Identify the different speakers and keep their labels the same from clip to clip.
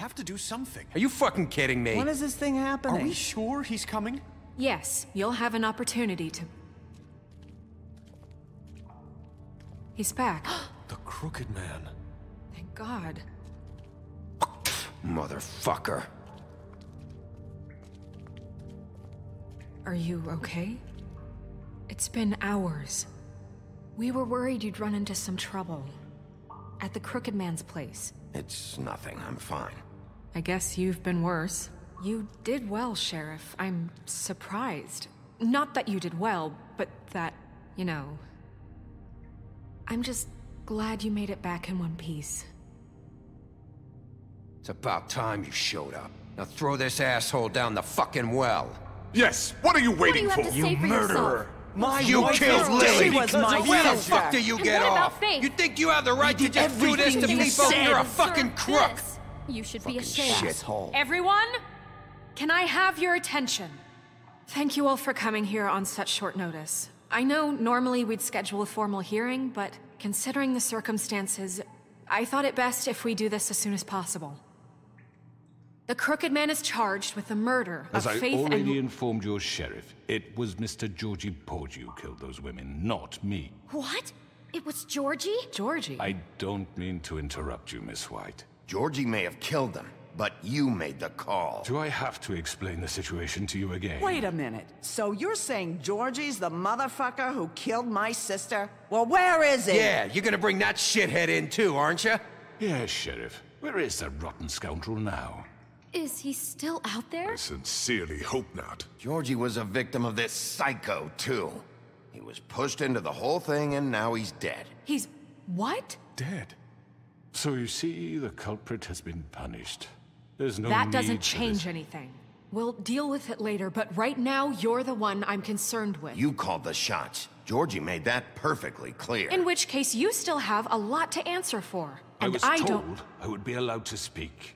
Speaker 1: have to do something.
Speaker 2: Are you fucking kidding me?
Speaker 3: When is this thing happening?
Speaker 1: Are we sure he's coming?
Speaker 4: Yes, you'll have an opportunity to... He's back.
Speaker 1: The Crooked Man.
Speaker 4: Thank God.
Speaker 2: Motherfucker.
Speaker 4: Are you okay? It's been hours. We were worried you'd run into some trouble. At the Crooked Man's place.
Speaker 2: It's nothing, I'm fine.
Speaker 4: I guess you've been worse. You did well, Sheriff. I'm surprised. Not that you did well, but that, you know... I'm just glad you made it back in one piece.
Speaker 2: It's about time you showed up. Now throw this asshole down the fucking well.
Speaker 5: Yes, what are you waiting for?
Speaker 6: You murderer!
Speaker 2: You killed Lily!
Speaker 3: was my
Speaker 2: Where the
Speaker 3: sister.
Speaker 2: fuck do you get
Speaker 6: what about
Speaker 2: off?
Speaker 6: Faith?
Speaker 2: You think you have the right to
Speaker 3: did
Speaker 2: just do this to
Speaker 3: everything you
Speaker 2: people?
Speaker 3: said.
Speaker 2: You're a fucking crook!
Speaker 6: This. You should be ashamed.
Speaker 3: Shithole.
Speaker 4: Everyone, can I have your attention? Thank you all for coming here on such short notice. I know normally we'd schedule a formal hearing, but considering the circumstances, I thought it best if we do this as soon as possible. The Crooked Man is charged with the murder of
Speaker 7: As I
Speaker 4: Faith
Speaker 7: already
Speaker 4: and...
Speaker 7: informed your sheriff, it was Mr. Georgie Porge who killed those women, not me.
Speaker 6: What? It was Georgie?
Speaker 4: Georgie?
Speaker 7: I don't mean to interrupt you, Miss White.
Speaker 2: Georgie may have killed them, but you made the call.
Speaker 7: Do I have to explain the situation to you again?
Speaker 3: Wait a minute. So you're saying Georgie's the motherfucker who killed my sister? Well, where is he?
Speaker 2: Yeah, you're gonna bring that shithead in too, aren't you?
Speaker 7: Yes, Sheriff. Where is that rotten scoundrel now?
Speaker 6: Is he still out there?
Speaker 5: I sincerely hope not.
Speaker 2: Georgie was a victim of this psycho, too. He was pushed into the whole thing and now he's dead.
Speaker 4: He's... what?
Speaker 7: Dead. So you see, the culprit has been punished. There's no
Speaker 4: That
Speaker 7: need
Speaker 4: doesn't
Speaker 7: for
Speaker 4: change
Speaker 7: this.
Speaker 4: anything. We'll deal with it later, but right now, you're the one I'm concerned with.
Speaker 2: You called the shots. Georgie made that perfectly clear.
Speaker 4: In which case, you still have a lot to answer for.
Speaker 7: I
Speaker 4: And
Speaker 7: was
Speaker 4: don't...
Speaker 7: told I would be allowed to speak.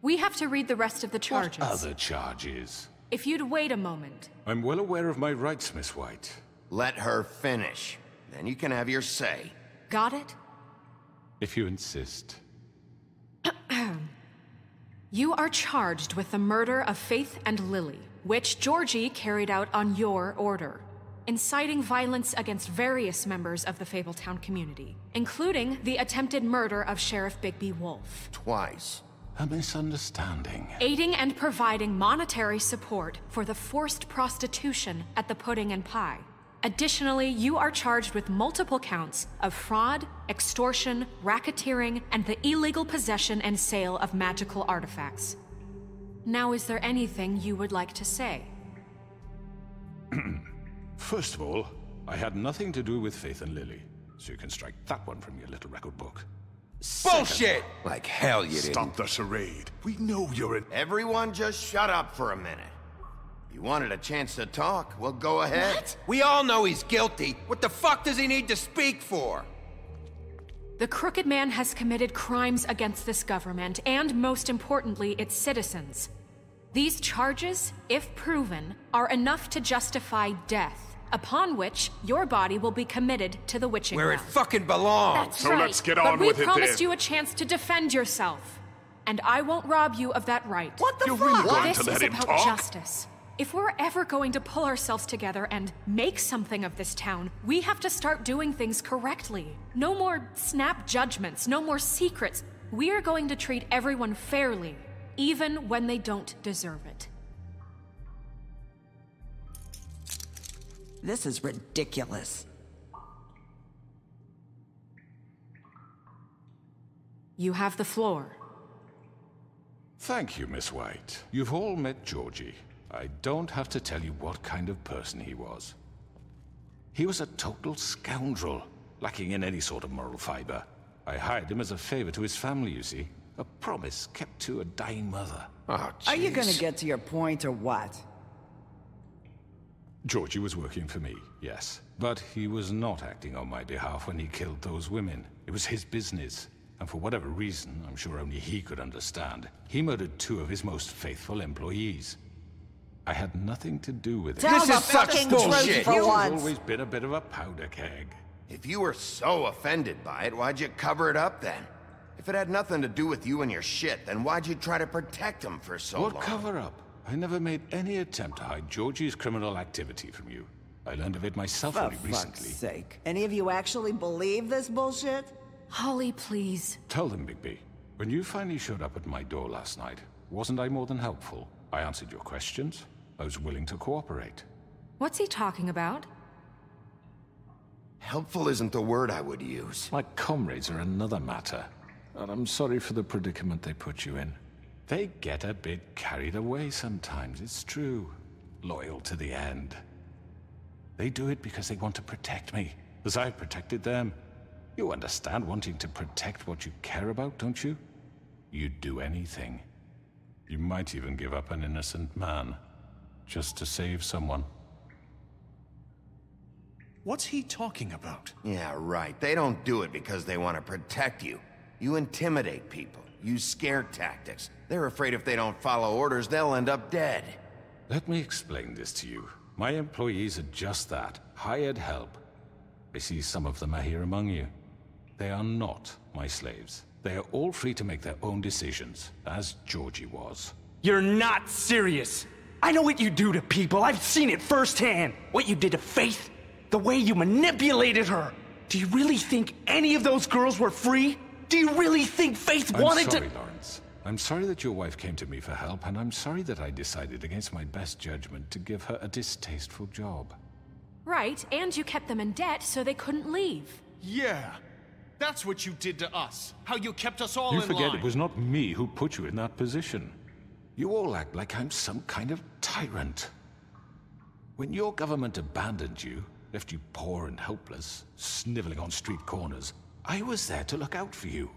Speaker 4: We have to read the rest of the charges.
Speaker 7: What other charges?
Speaker 4: If you'd wait a moment.
Speaker 7: I'm well aware of my rights, Miss White.
Speaker 2: Let her finish. Then you can have your say.
Speaker 4: Got it?
Speaker 7: If you insist.
Speaker 4: You are charged with the murder of Faith and Lily, which Georgie carried out on your order, inciting violence against various members of the Fabletown community, including the attempted murder of Sheriff Bigby Wolf.
Speaker 2: Twice.
Speaker 7: A misunderstanding.
Speaker 4: Aiding and providing monetary support for the forced prostitution at the Pudding and Pie. Additionally, you are charged with multiple counts of fraud, extortion, racketeering, and the illegal possession and sale of magical artifacts. Now, is there anything you would like to say?
Speaker 7: First of all, I had nothing to do with Faith and Lily, so you can strike that one from your little record book.
Speaker 2: Bullshit! Like hell you didn't.
Speaker 5: Stop the charade. We know you're an...
Speaker 2: Everyone just shut up for a minute. You wanted a chance to talk, well go ahead.
Speaker 6: What?
Speaker 2: We all know he's guilty. What the fuck does he need to speak for?
Speaker 4: The Crooked Man has committed crimes against this government, and most importantly, its citizens. These charges, if proven, are enough to justify death, upon which your body will be committed to the witching
Speaker 2: Where it
Speaker 4: ground.
Speaker 2: fucking belongs.
Speaker 6: That's
Speaker 5: So
Speaker 6: right.
Speaker 5: let's get
Speaker 4: But
Speaker 5: on
Speaker 4: we
Speaker 5: with it
Speaker 4: promised
Speaker 5: then.
Speaker 4: you a chance to defend yourself, and I won't rob you of that right.
Speaker 3: What the
Speaker 5: You're
Speaker 3: fuck?
Speaker 5: really going
Speaker 4: This
Speaker 5: to let
Speaker 4: is
Speaker 5: him
Speaker 4: about
Speaker 5: talk?
Speaker 4: justice. If we're ever going to pull ourselves together and make something of this town, we have to start doing things correctly. No more snap judgments, no more secrets. We are going to treat everyone fairly, even when they don't deserve it.
Speaker 3: This is ridiculous.
Speaker 4: You have the floor.
Speaker 7: Thank you, Miss White. You've all met Georgie. I don't have to tell you what kind of person he was. He was a total scoundrel, lacking in any sort of moral fiber. I hired him as a favor to his family, you see. A promise kept to a dying mother.
Speaker 2: Oh,
Speaker 3: Are you
Speaker 2: jeez.
Speaker 3: gonna get to your point or what?
Speaker 7: Georgie was working for me, yes. But he was not acting on my behalf when he killed those women. It was his business. And for whatever reason, I'm sure only he could understand, he murdered 2 of his most faithful employees. I had nothing to do with it.
Speaker 3: Tell
Speaker 2: This
Speaker 3: the
Speaker 2: is such
Speaker 3: fucking
Speaker 2: bullshit.
Speaker 3: truth for
Speaker 7: He's
Speaker 3: once.
Speaker 7: always been a bit of a powder keg.
Speaker 2: If you were so offended by it, why'd you cover it up then? If it had nothing to do with you and your shit, then why'd you try to protect him for so long?
Speaker 7: What cover-up? I never made any attempt to hide Georgie's criminal activity from you. I learned of it myself
Speaker 3: For
Speaker 7: only
Speaker 3: fuck's
Speaker 7: recently.
Speaker 3: sake. Any of you actually believe this bullshit?
Speaker 4: Holly, please.
Speaker 7: Tell them, Bigby. When you finally showed up at my door last night, wasn't I more than helpful? I answered your questions. I was willing to cooperate.
Speaker 4: What's he talking about?
Speaker 2: Helpful isn't the word I would use.
Speaker 7: My comrades are another matter. And I'm sorry for the predicament they put you in. They get a bit carried away sometimes, it's true. Loyal to the end. They do it because they want to protect me, as I've protected them. You understand wanting to protect what you care about, don't you? You'd do anything. You might even give up an innocent man, just to save someone.
Speaker 1: What's he talking about?
Speaker 2: Yeah, right. They don't do it because they want to protect you. You intimidate people, use scare tactics. They're afraid if they don't follow orders, they'll end up dead.
Speaker 7: Let me explain this to you. My employees are just that, hired help. I see some of them are here among you. They are not my slaves. They are all free to make their own decisions, as Georgie was.
Speaker 8: You're not serious. I know what you do to people. I've seen it firsthand. What you did to Faith, the way you manipulated her. Do you really think any of those girls were free? Do you really think Faith wanted to—
Speaker 7: I'm sorry, Lawrence. I'm sorry that your wife came to me for help, and I'm sorry that I decided against my best judgment to give her a distasteful job.
Speaker 4: Right, and you kept them in debt so they couldn't leave.
Speaker 1: Yeah. That's what you did to us. How you kept us all
Speaker 7: You
Speaker 1: in
Speaker 7: forget
Speaker 1: line.
Speaker 7: it was not me who put you in that position. You all act like I'm some kind of tyrant. When your government abandoned you, left you poor and helpless, sniveling on street corners, I was there to look out for you.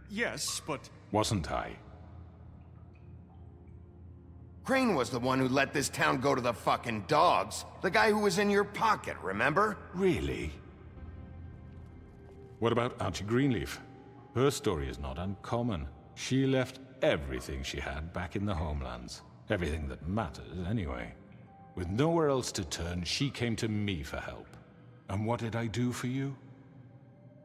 Speaker 1: Yes, but...
Speaker 7: Wasn't I?
Speaker 2: Crane was the one who let this town go to the fucking dogs. The guy who was in your pocket, remember?
Speaker 7: Really? What about Auntie Greenleaf? Her story is not uncommon. She left everything she had back in the homelands. Everything that matters, anyway. With nowhere else to turn, she came to me for help. And what did I do for you?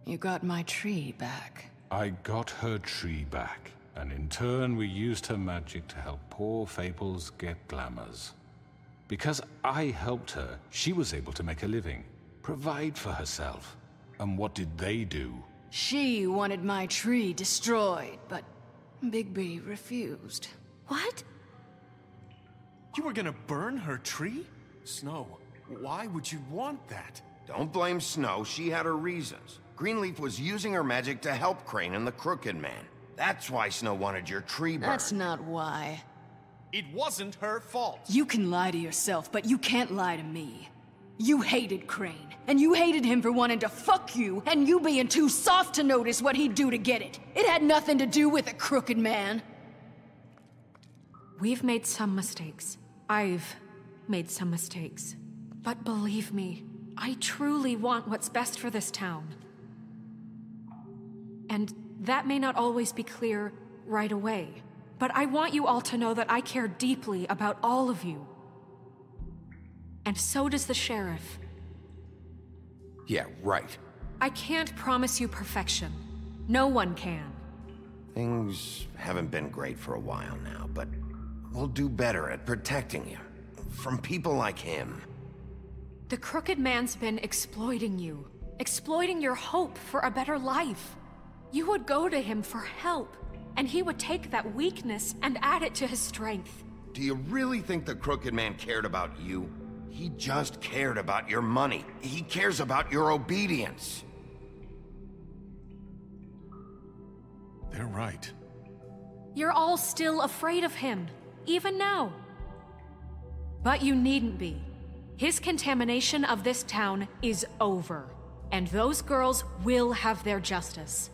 Speaker 9: You got my tree back.
Speaker 7: I got her tree back, and in turn we used her magic to help poor Fables get glamours. Because I helped her, she was able to make a living, provide for herself. And what did they do?
Speaker 9: She wanted my tree destroyed, but Bigby refused.
Speaker 4: What?
Speaker 1: You were gonna burn her tree? Snow, why would you want that?
Speaker 2: Don't blame Snow, she had her reasons. Greenleaf was using her magic to help Crane and the Crooked Man. That's why Snow wanted your tree burned.
Speaker 9: That's not why.
Speaker 1: It wasn't her fault.
Speaker 9: You can lie to yourself, but you can't lie to me. You hated Crane, and you hated him for wanting to fuck you, and you being too soft to notice what he'd do to get it. It had nothing to do with a Crooked Man.
Speaker 4: We've made some mistakes. I've made some mistakes. But believe me, I truly want what's best for this town. And that may not always be clear right away. But I want you all to know that I care deeply about all of you. And so does the sheriff.
Speaker 2: Yeah, right.
Speaker 4: I can't promise you perfection. No one can.
Speaker 2: Things haven't been great for a while now, but we'll do better at protecting you. From people like him.
Speaker 4: The Crooked Man's been exploiting you. Exploiting your hope for a better life. You would go to him for help, and he would take that weakness and add it to his strength.
Speaker 2: Do you really think the Crooked Man cared about you? He just cared about your money. He cares about your obedience.
Speaker 1: They're right.
Speaker 4: You're all still afraid of him, even now. But you needn't be. His contamination of this town is over, and those girls will have their justice.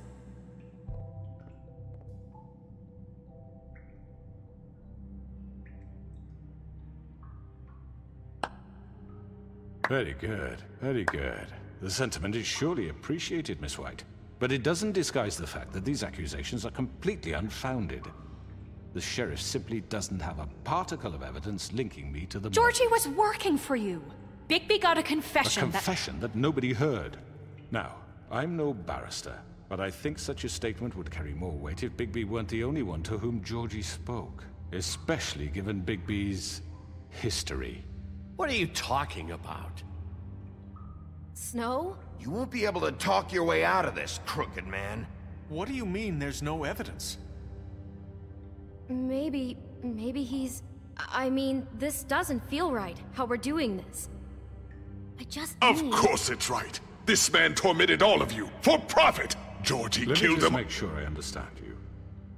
Speaker 7: Very good, very good. The sentiment is surely appreciated, Miss White. But it doesn't disguise the fact that these accusations are completely unfounded. The sheriff simply doesn't have a particle of evidence linking me to the
Speaker 4: Georgie was working for you. Bigby got a
Speaker 7: A
Speaker 4: confession
Speaker 7: confession that nobody heard. Now, I'm no barrister, but I think such a statement would carry more weight if Bigby weren't the only one to whom Georgie spoke. Especially given Bigby's history.
Speaker 10: What are you talking about?
Speaker 6: Snow?
Speaker 2: You won't be able to talk your way out of this, crooked man.
Speaker 1: What do you mean there's no evidence?
Speaker 6: Maybe he's... I mean, this doesn't feel right, how we're doing this. I just
Speaker 5: Of
Speaker 6: need...
Speaker 5: course it's right. This man tormented all of you for profit. Georgie
Speaker 7: Let me
Speaker 5: killed
Speaker 7: just
Speaker 5: him.
Speaker 7: make sure I understand you.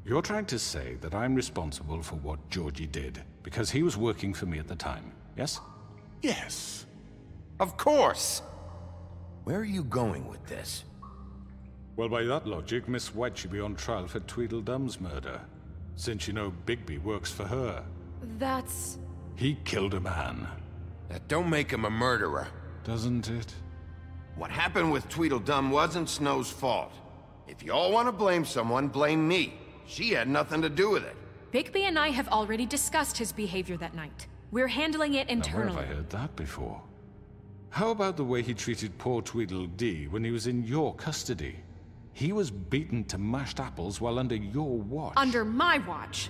Speaker 7: You're trying to say that I'm responsible for what Georgie did because he was working for me at the time, yes?
Speaker 5: Yes.
Speaker 2: Of course. Where are you going with this?
Speaker 7: Well, by that logic, Miss White should be on trial for Tweedledum's murder. Since you know Bigby works for her.
Speaker 6: That's...
Speaker 7: He killed a man.
Speaker 2: That don't make him a murderer.
Speaker 7: Doesn't it?
Speaker 2: What happened with Tweedledum wasn't Snow's fault. If you all want to blame someone, blame me. She had nothing to do with it.
Speaker 4: Bigby and I have already discussed his behavior that night. We're handling it internally.
Speaker 7: Now, where have I heard that before? How about the way he treated poor Tweedledee when he was in your custody? He was beaten to mashed apples while under your watch.
Speaker 4: Under my watch.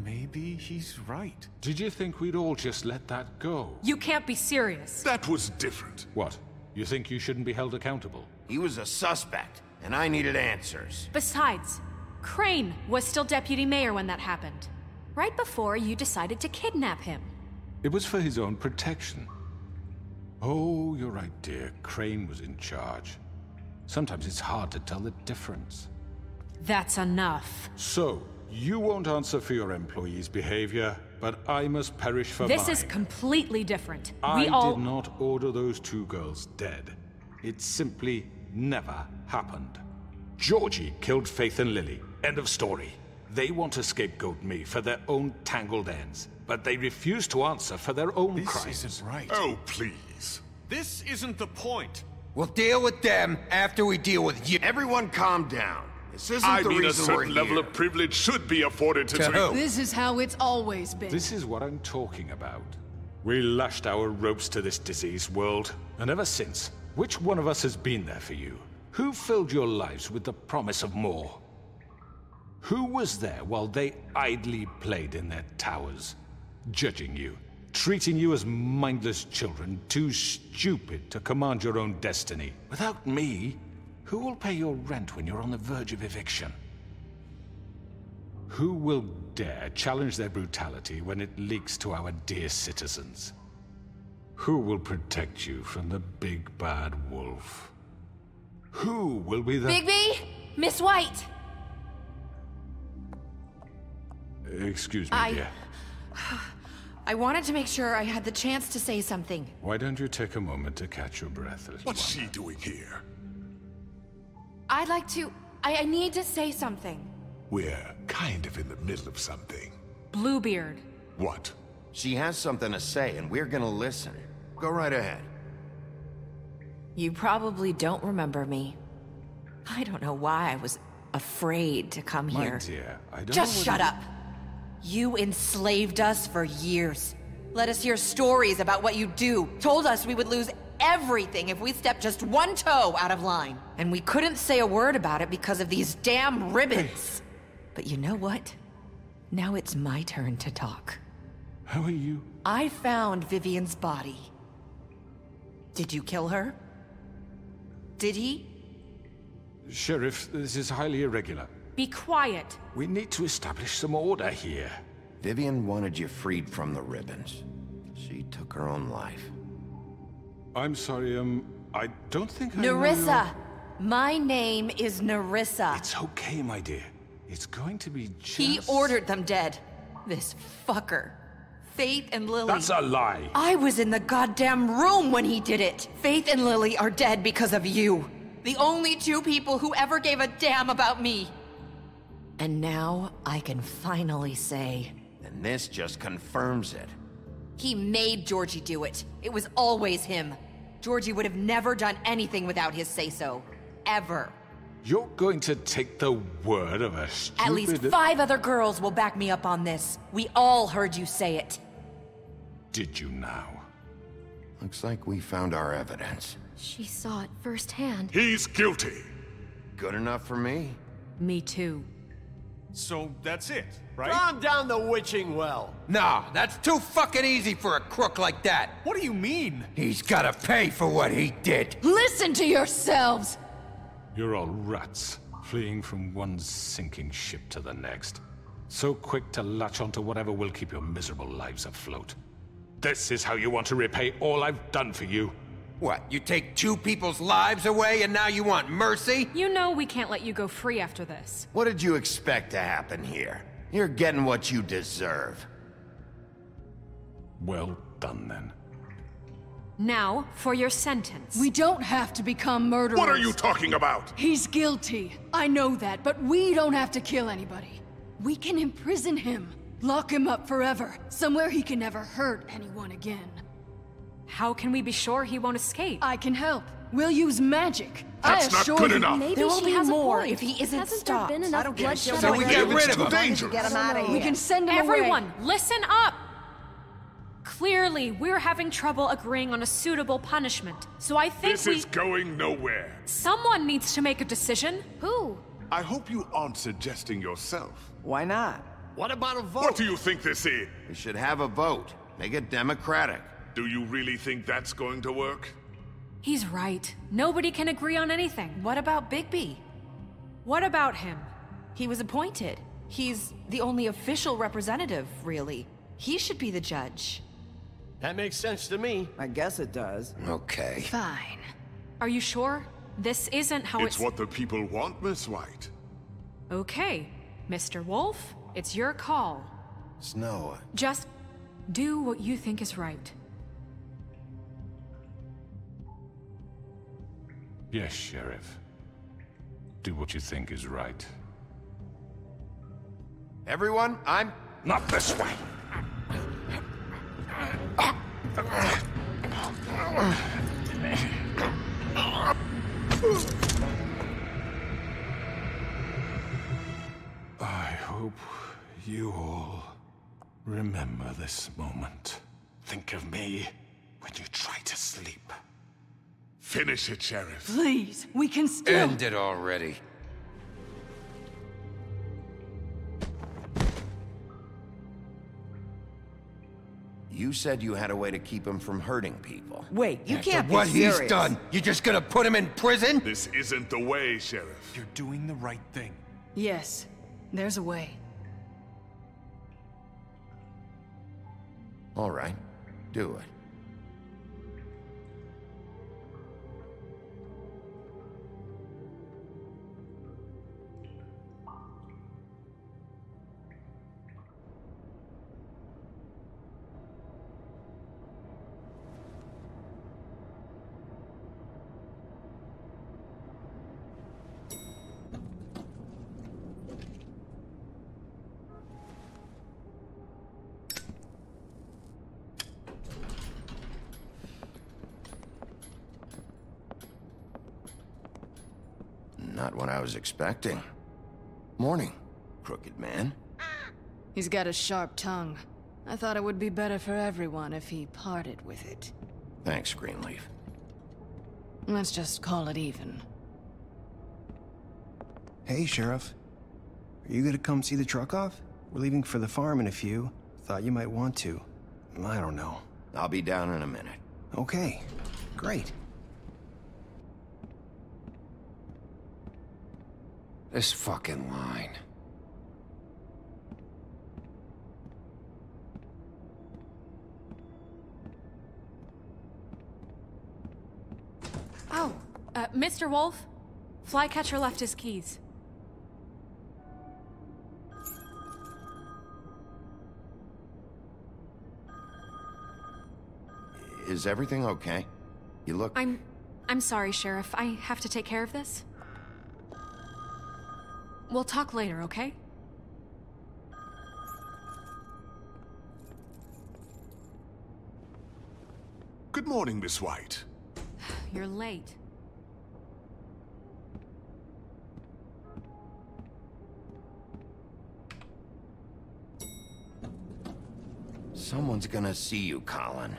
Speaker 1: Maybe he's right.
Speaker 7: Did you think we'd all just let that go?
Speaker 4: You can't be serious.
Speaker 5: That was different.
Speaker 7: What? You think you shouldn't be held accountable?
Speaker 2: He was a suspect, and I needed answers.
Speaker 4: Besides, Crane was still deputy mayor when that happened. Right before you decided to kidnap him.
Speaker 7: It was for his own protection. Oh, you're right, dear. Crane was in charge. Sometimes it's hard to tell the difference.
Speaker 4: That's enough.
Speaker 7: So, you won't answer for your employees' behavior, but I must perish for mine.
Speaker 4: This is completely different.
Speaker 7: I
Speaker 4: We all...
Speaker 7: did not order those two girls dead. It simply never happened. Georgie killed Faith and Lily. End of story. They want to scapegoat me for their own tangled ends, but they refuse to answer for their own crimes.
Speaker 1: This isn't right.
Speaker 5: Oh, please.
Speaker 1: This isn't the point.
Speaker 2: We'll deal with them after we deal with you. Everyone calm down. This isn't
Speaker 5: I
Speaker 2: the
Speaker 5: mean, a
Speaker 2: reason we're
Speaker 5: certain level
Speaker 2: here.
Speaker 5: of privilege should be afforded to...
Speaker 2: To who?
Speaker 9: This is how it's always been.
Speaker 7: This is what I'm talking about. We lashed our ropes to this diseased world, and ever since, which one of us has been there for you? Who filled your lives with the promise of more? Who was there while they idly played in their towers, judging you, treating you as mindless children, too stupid to command your own destiny? Without me, who will pay your rent when you're on the verge of eviction? Who will dare challenge their brutality when it leaks to our dear citizens? Who will protect you from the big bad wolf? Who will be the...
Speaker 6: Bigby? Miss White!
Speaker 7: Excuse me, dear.
Speaker 11: I wanted to make sure I had the chance to say something.
Speaker 7: Why don't you take a moment to catch your breath, little
Speaker 5: What's
Speaker 7: one?
Speaker 5: she doing here?
Speaker 11: I'd like to... I need to say something.
Speaker 5: We're kind of in the middle of something.
Speaker 4: Bluebeard.
Speaker 5: What?
Speaker 2: She has something to say, and we're gonna listen. Go right ahead.
Speaker 11: You probably don't remember me. I don't know why I was afraid to come
Speaker 7: My
Speaker 11: here.
Speaker 7: dear, I don't
Speaker 11: Just
Speaker 7: know
Speaker 11: shut
Speaker 7: whether-
Speaker 11: up! You enslaved us for years. Let us hear stories about what you do. Told us we would lose everything if we stepped just one toe out of line. And we couldn't say a word about it because of these damn ribbons. But you know what? Now it's my turn to talk.
Speaker 7: How are you?
Speaker 11: I found Vivian's body. Did you kill her? Did he?
Speaker 7: Sheriff, this is highly irregular.
Speaker 4: Be quiet.
Speaker 7: We need to establish some order here.
Speaker 2: Vivian wanted you freed from the ribbons. She took her own life.
Speaker 7: I'm sorry, I don't think I know
Speaker 11: Nerissa! My name is Nerissa.
Speaker 7: It's okay, my dear. It's going to be just...
Speaker 11: He ordered them dead. This fucker. Faith and Lily.
Speaker 7: That's a lie!
Speaker 11: I was in the goddamn room when he did it. Faith and Lily are dead because of you. The only two people who ever gave a damn about me. And now I can finally say...
Speaker 2: And this just confirms it.
Speaker 11: He made Georgie do it. It was always him. Georgie would have never done anything without his say-so. Ever.
Speaker 7: You're going to take the word of a stupid...
Speaker 11: At least 5 other girls will back me up on this. We all heard you say it.
Speaker 7: Did you now?
Speaker 2: Looks like we found our evidence.
Speaker 6: She saw it firsthand.
Speaker 5: He's guilty.
Speaker 2: Good enough for me.
Speaker 4: Me too.
Speaker 1: So that's it, right?
Speaker 10: Calm down the witching well.
Speaker 12: Nah, that's too fucking easy for a crook like that.
Speaker 1: What do you mean?
Speaker 12: He's gotta pay for what he did.
Speaker 9: Listen to yourselves!
Speaker 7: You're all rats, fleeing from one sinking ship to the next. So quick to latch onto whatever will keep your miserable lives afloat. This is how you want to repay all I've done for you.
Speaker 12: What, you take two people's lives away and now you want mercy?
Speaker 4: You know we can't let you go free after this.
Speaker 2: What did you expect to happen here? You're getting what you deserve.
Speaker 7: Well done, then.
Speaker 4: Now, for your sentence.
Speaker 9: We don't have to become murderers.
Speaker 5: What are you talking about?
Speaker 9: He's guilty. I know that, but we don't have to kill anybody. We can imprison him. Lock him up forever. Somewhere he can never hurt anyone again.
Speaker 4: How can we be sure he won't escape?
Speaker 9: I can help. We'll use magic.
Speaker 5: That's not good enough.
Speaker 6: Maybe
Speaker 11: There will
Speaker 6: she
Speaker 11: be
Speaker 6: has
Speaker 11: more
Speaker 6: a point.
Speaker 11: if he isn't
Speaker 6: Hasn't
Speaker 11: stopped.
Speaker 6: there been
Speaker 3: I
Speaker 6: enough
Speaker 3: don't get
Speaker 6: bloodshed
Speaker 3: it.
Speaker 12: So we
Speaker 6: already?
Speaker 12: get rid of him.
Speaker 5: Dangerous.
Speaker 3: Get him out of here.
Speaker 9: We can send him
Speaker 4: Everyone,
Speaker 9: away.
Speaker 4: listen up! Clearly, we're having trouble agreeing on a suitable punishment, so I think
Speaker 5: This is going nowhere.
Speaker 4: Someone needs to make a decision.
Speaker 6: Who?
Speaker 5: I hope you aren't suggesting yourself.
Speaker 3: Why not?
Speaker 10: What about a vote?
Speaker 5: What do you think this is?
Speaker 2: We should have a vote. Make it democratic.
Speaker 5: Do you really think that's going to work?
Speaker 4: He's right. Nobody can agree on anything.
Speaker 11: What about Bigby?
Speaker 4: What about him?
Speaker 11: He was appointed. He's the only official representative, really. He should be the judge.
Speaker 10: That makes sense to me.
Speaker 3: I guess it does.
Speaker 2: Okay.
Speaker 9: Fine.
Speaker 4: Are you sure? This isn't how
Speaker 5: It's what the people want, Miss White.
Speaker 4: Okay, Mr. Wolf, it's your call.
Speaker 2: Snow.
Speaker 4: Just do what you think is right.
Speaker 7: Yes, Sheriff. Do what you think is right.
Speaker 2: Everyone, I'm...
Speaker 7: Not this way! I hope you all remember this moment. Think of me when you try to sleep.
Speaker 5: Finish it, Sheriff.
Speaker 9: Please, we can still...
Speaker 12: End it already.
Speaker 2: You said you had a way to keep him from hurting people.
Speaker 3: Wait, you
Speaker 12: After
Speaker 3: can't be
Speaker 12: what
Speaker 3: serious.
Speaker 12: he's done, you just gonna put him in prison?
Speaker 5: This isn't the way, Sheriff.
Speaker 1: You're doing the right thing.
Speaker 9: Yes, there's a way.
Speaker 2: All right, do it. Not what I was expecting. Morning, crooked man.
Speaker 9: He's got a sharp tongue. I thought it would be better for everyone if he parted with it.
Speaker 2: Thanks, Greenleaf.
Speaker 9: Let's just call it even.
Speaker 13: Hey, Sheriff. Are you gonna come see the truck off? We're leaving for the farm in a few. Thought you might want to. I don't know.
Speaker 2: I'll be down in a minute.
Speaker 13: Okay, great.
Speaker 12: This fucking line.
Speaker 4: Oh, Mr. Wolf, Flycatcher left his keys.
Speaker 2: Is everything okay? You look...
Speaker 4: I'm sorry, Sheriff. I have to take care of this. We'll talk later, okay?
Speaker 5: Good morning, Miss White.
Speaker 4: You're late.
Speaker 2: Someone's gonna see you, Colin.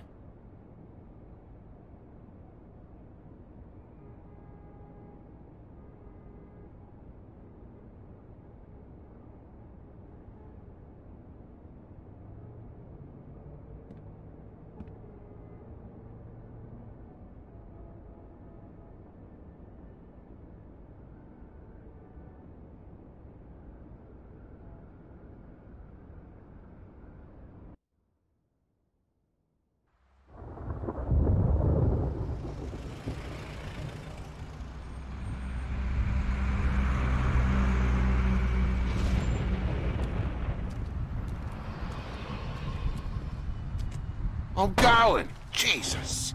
Speaker 12: I'm going. Jesus.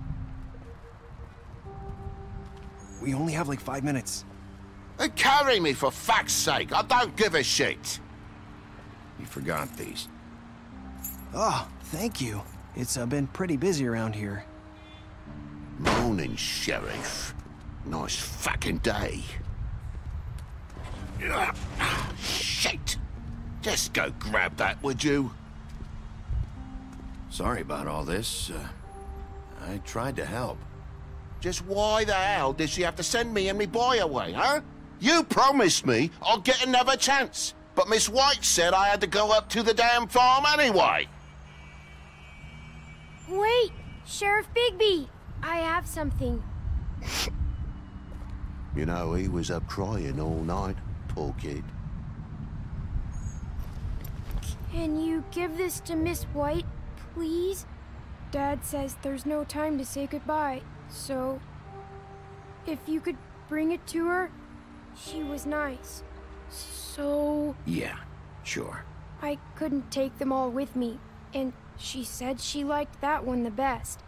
Speaker 13: We only have like 5 minutes.
Speaker 12: Carry me for fuck's sake. I don't give a shit.
Speaker 2: You forgot these.
Speaker 13: Oh, thank you. It's been pretty busy around here.
Speaker 12: Morning, Sheriff. Nice fucking day. Shit. Just go grab that, would you?
Speaker 2: Sorry about all this. I tried to help.
Speaker 12: Just why the hell did she have to send me and me boy away, huh? You promised me I'd get another chance, but Miss White said I had to go up to the damn farm anyway.
Speaker 14: Wait, Sheriff Bigby, I have something.
Speaker 12: You know, he was up crying all night, poor kid.
Speaker 14: Can you give this to Miss White, please? Dad says there's no time to say goodbye, so if you could bring it to her. She was nice. So...
Speaker 2: Yeah, sure.
Speaker 14: I couldn't take them all with me, and she said she liked that one the best.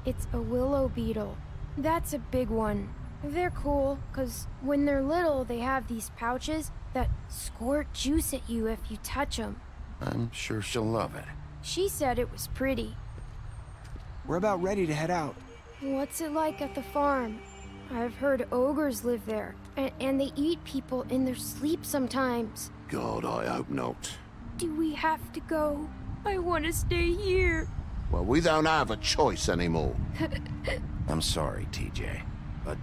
Speaker 14: It's a willow beetle. That's a big one. They're cool, 'cause when they're little, they have these pouches that squirt juice at you if you touch them.
Speaker 2: I'm sure she'll love it.
Speaker 14: She said it was pretty.
Speaker 13: We're about ready to head out.
Speaker 14: What's it like at the farm? I've heard ogres live there, and they eat people in their sleep sometimes.
Speaker 12: God, I hope not.
Speaker 14: Do we have to go? I want to stay here.
Speaker 12: Well, we don't have a choice anymore.
Speaker 2: I'm sorry, TJ. But,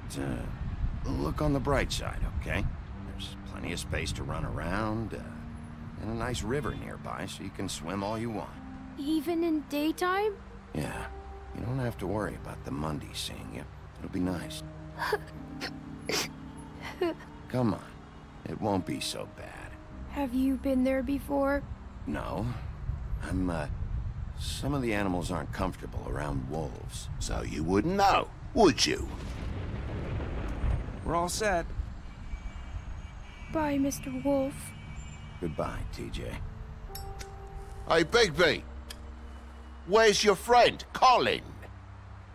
Speaker 2: look on the bright side, okay? There's plenty of space to run around, and a nice river nearby so you can swim all you want.
Speaker 14: Even in daytime?
Speaker 2: Yeah. You don't have to worry about the Monday seeing you. It'll be nice. Come on. It won't be so bad.
Speaker 14: Have you been there before?
Speaker 2: No. Some of the animals aren't comfortable around wolves.
Speaker 12: So you wouldn't know, would you?
Speaker 13: We're all set.
Speaker 14: Bye, Mr. Wolf.
Speaker 2: Goodbye, TJ.
Speaker 12: Hey, Bigby. Where's your friend, Colin?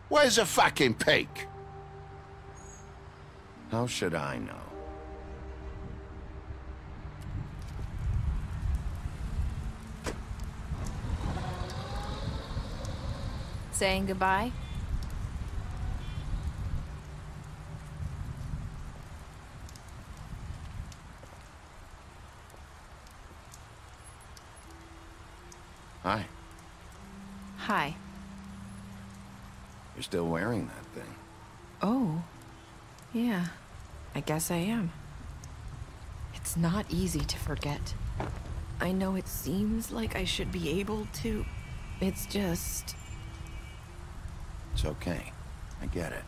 Speaker 12: Where's the fucking pig?
Speaker 2: How should I know?
Speaker 11: Saying goodbye?
Speaker 2: Hi.
Speaker 11: Hi.
Speaker 2: You're still wearing that thing.
Speaker 11: Oh. Yeah. I guess I am. It's not easy to forget. I know it seems like I should be able to. It's just...
Speaker 2: It's okay. I get it.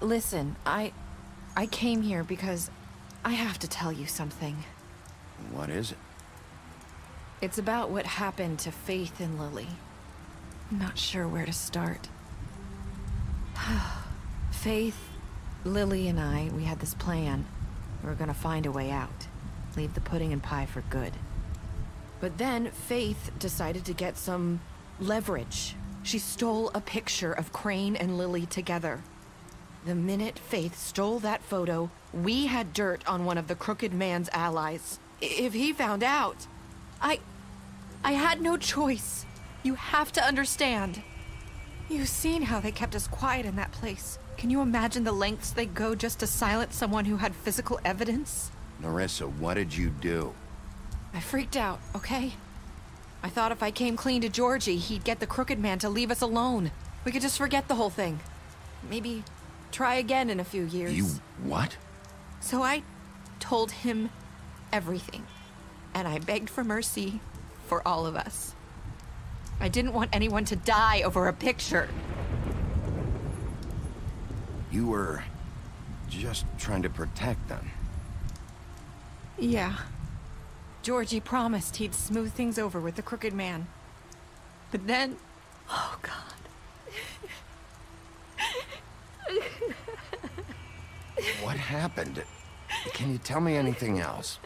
Speaker 11: Listen, I came here because I have to tell you something.
Speaker 2: What is it?
Speaker 11: It's about what happened to Faith and Lily. I'm not sure where to start. Faith, Lily, and I, we had this plan. We were gonna find a way out. Leave the pudding and pie for good. But then Faith decided to get some leverage. She stole a picture of Crane and Lily together. The minute Faith stole that photo, we had dirt on one of the Crooked Man's allies. If he found out, I had no choice. You have to understand. You've seen how they kept us quiet in that place. Can you imagine the lengths they go just to silence someone who had physical evidence?
Speaker 2: Narissa, what did you do?
Speaker 11: I freaked out, okay? I thought if I came clean to Georgie, he'd get the Crooked Man to leave us alone. We could just forget the whole thing. Maybe try again in a few years.
Speaker 2: You what?
Speaker 11: So I told him everything. And I begged for mercy for all of us. I didn't want anyone to die over a picture.
Speaker 2: You were just trying to protect them.
Speaker 11: Yeah. Georgie promised he'd smooth things over with the Crooked Man. But then... Oh, God.
Speaker 2: What happened? Can you tell me anything else?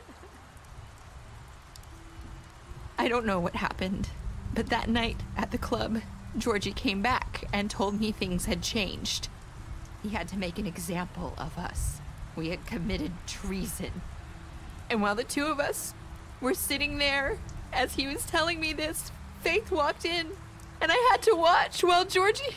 Speaker 11: I don't know what happened, but that night at the club, Georgie came back and told me things had changed. He had to make an example of us. We had committed treason. And while the two of us were sitting there, as he was telling me this, Faith walked in, and I had to watch while Georgie...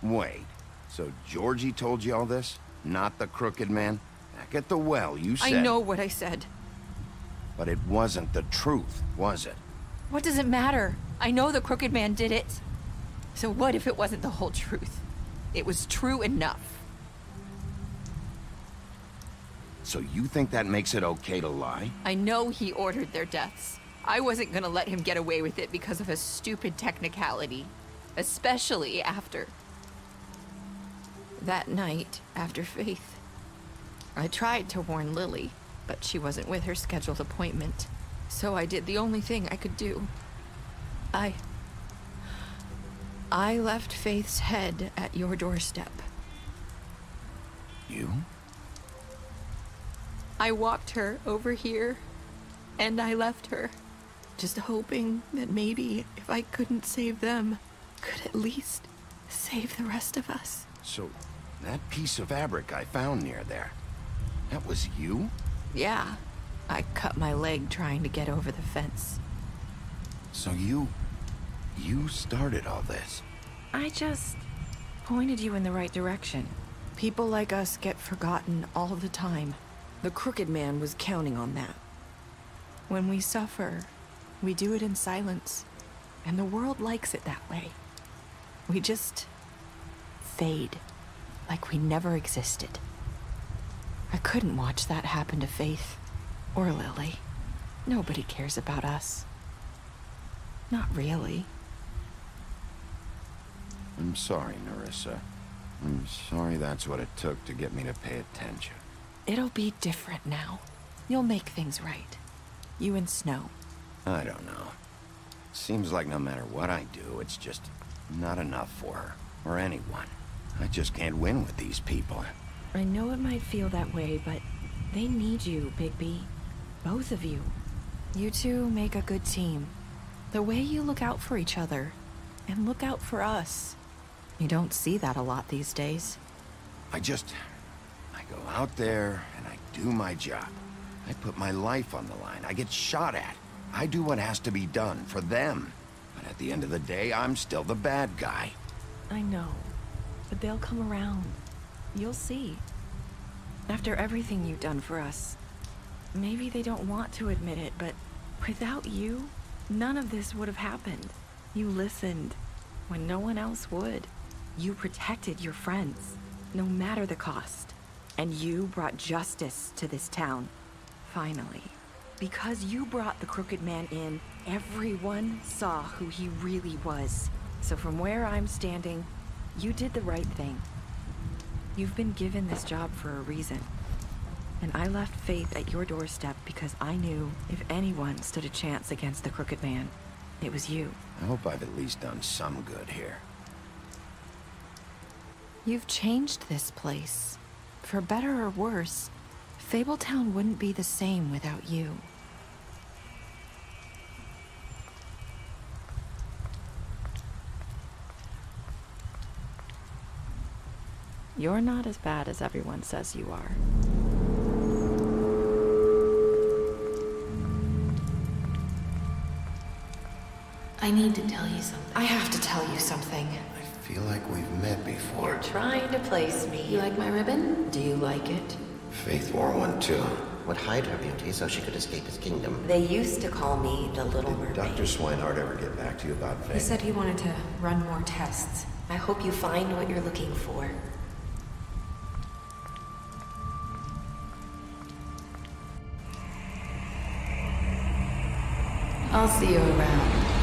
Speaker 2: Wait, so Georgie told you all this? Not the crooked man? Back at the well, you said...
Speaker 11: I know what I said.
Speaker 2: But it wasn't the truth, was it?
Speaker 11: What does it matter? I know the crooked man did it. So what if it wasn't the whole truth? It was true enough.
Speaker 2: So you think that makes it okay to lie?
Speaker 11: I know he ordered their deaths. I wasn't gonna let him get away with it because of a stupid technicality. Especially after... that night, after Faith. I tried to warn Lily, but she wasn't with her scheduled appointment. So I did the only thing I could do. I left Faith's head at your doorstep.
Speaker 2: You?
Speaker 11: I walked her over here, and I left her, just hoping that maybe if I couldn't save them, could at least save the rest of us.
Speaker 2: So, that piece of fabric I found near there, that was you?
Speaker 11: Yeah, I cut my leg trying to get over the fence.
Speaker 2: So you started all this?
Speaker 11: I just pointed you in the right direction. People like us get forgotten all the time. The crooked man was counting on that. When we suffer, we do it in silence, and the world likes it that way. We just fade, like we never existed. I couldn't watch that happen to Faith, or Lily. Nobody cares about us. Not really.
Speaker 2: I'm sorry, Nerissa. I'm sorry that's what it took to get me to pay attention.
Speaker 11: It'll be different now. You'll make things right. You and Snow.
Speaker 2: I don't know. Seems like no matter what I do, it's just not enough for her, or anyone. I just can't win with these people.
Speaker 11: I know it might feel that way, but they need you, Bigby. Both of you. You two make a good team. The way you look out for each other, and look out for us. You don't see that a lot these days.
Speaker 2: I go out there and I do my job. I put my life on the line. I get shot at. I do what has to be done for them. But at the end of the day, I'm still the bad guy.
Speaker 11: I know, but they'll come around. You'll see. After everything you've done for us, maybe they don't want to admit it, but without you, none of this would have happened. You listened when no one else would. You protected your friends, no matter the cost. And you brought justice to this town, finally. Because you brought the crooked man in, everyone saw who he really was. So from where I'm standing, you did the right thing. You've been given this job for a reason. And I left Faith at your doorstep because I knew if anyone stood a chance against the crooked man, it was you.
Speaker 2: I hope I've at least done some good here.
Speaker 11: You've changed this place. For better or worse, Fabletown wouldn't be the same without you. You're not as bad as everyone says you are.
Speaker 15: I need to tell you something.
Speaker 11: I have to tell you something.
Speaker 2: I feel like we've met before.
Speaker 15: You're trying to place me. You like my ribbon? Do you like it?
Speaker 2: Faith wore one too.
Speaker 16: Would hide her beauty so she could escape his kingdom.
Speaker 15: They used to call me the Little Mermaid.
Speaker 2: Dr. Swinehart ever get back to you about Faith?
Speaker 15: He said he wanted to run more tests. I hope you find what you're looking for. I'll see you around.